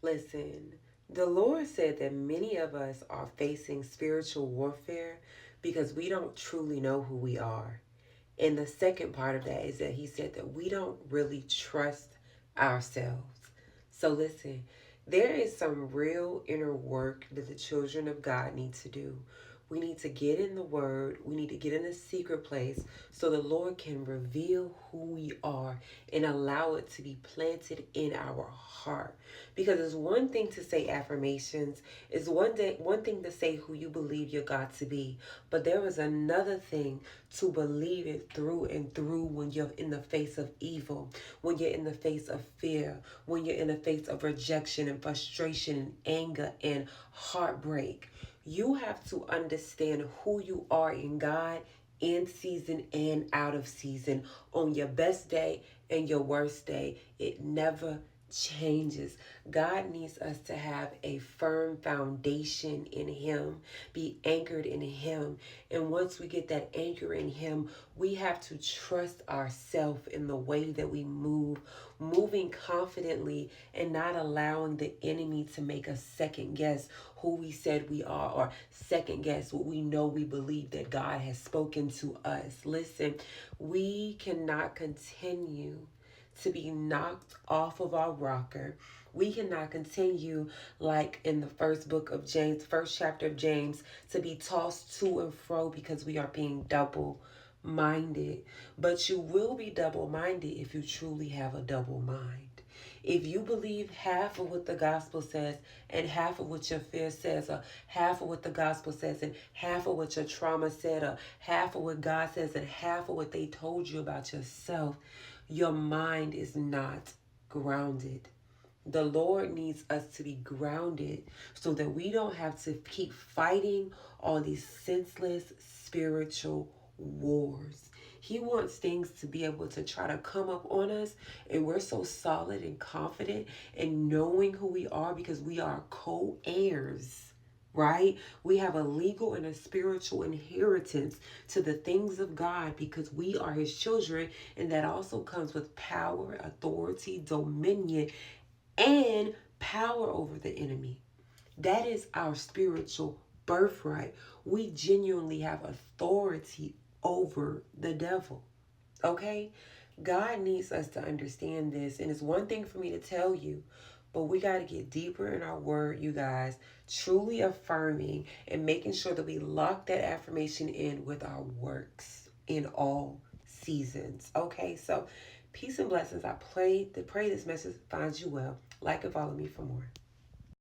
Listen, the Lord said that many of us are facing spiritual warfare because we don't truly know who we are. And the second part of that is that He said that we don't really trust ourselves. So listen, there is some real inner work that the children of God need to do. We need to get in the Word. We need to get in a secret place so the Lord can reveal who we are and allow it to be planted in our heart. Because it's one thing to say affirmations, it's one thing to say who you believe your God to be, but there is another thing to believe it through and through when you're in the face of evil, when you're in the face of fear, when you're in the face of rejection and frustration and anger and heartbreak. You have to understand who you are in God, in season and out of season, on your best day and your worst day. It never changes. God needs us to have a firm foundation in Him, be anchored in Him. And once we get that anchor in Him, we have to trust ourselves in the way that we move, moving confidently and not allowing the enemy to make us second guess who we said we are or second guess what we know we believe that God has spoken to us. Listen, we cannot continue to be knocked off of our rocker. We cannot continue like in the first book of James, first chapter of James, to be tossed to and fro because we are being double minded. But you will be double minded if you truly have a double mind. If you believe half of what the gospel says and half of what your fear says, or half of what the gospel says and half of what your trauma said, or half of what God says and half of what they told you about yourself, your mind is not grounded. The Lord needs us to be grounded so that we don't have to keep fighting all these senseless spiritual wars. He wants things to be able to try to come up on us, and we're so solid and confident in knowing who we are because we are co heirs, right? We have a legal and a spiritual inheritance to the things of God because we are His children, and that also comes with power, authority, dominion, and power over the enemy. That is our spiritual birthright. We genuinely have authority over the devil. Okay? God needs us to understand this. And it's one thing for me to tell you, but we got to get deeper in our word, you guys, truly affirming and making sure that we lock that affirmation in with our works in all seasons. Okay? So, peace and blessings. I pray this message finds you well. Like and follow me for more.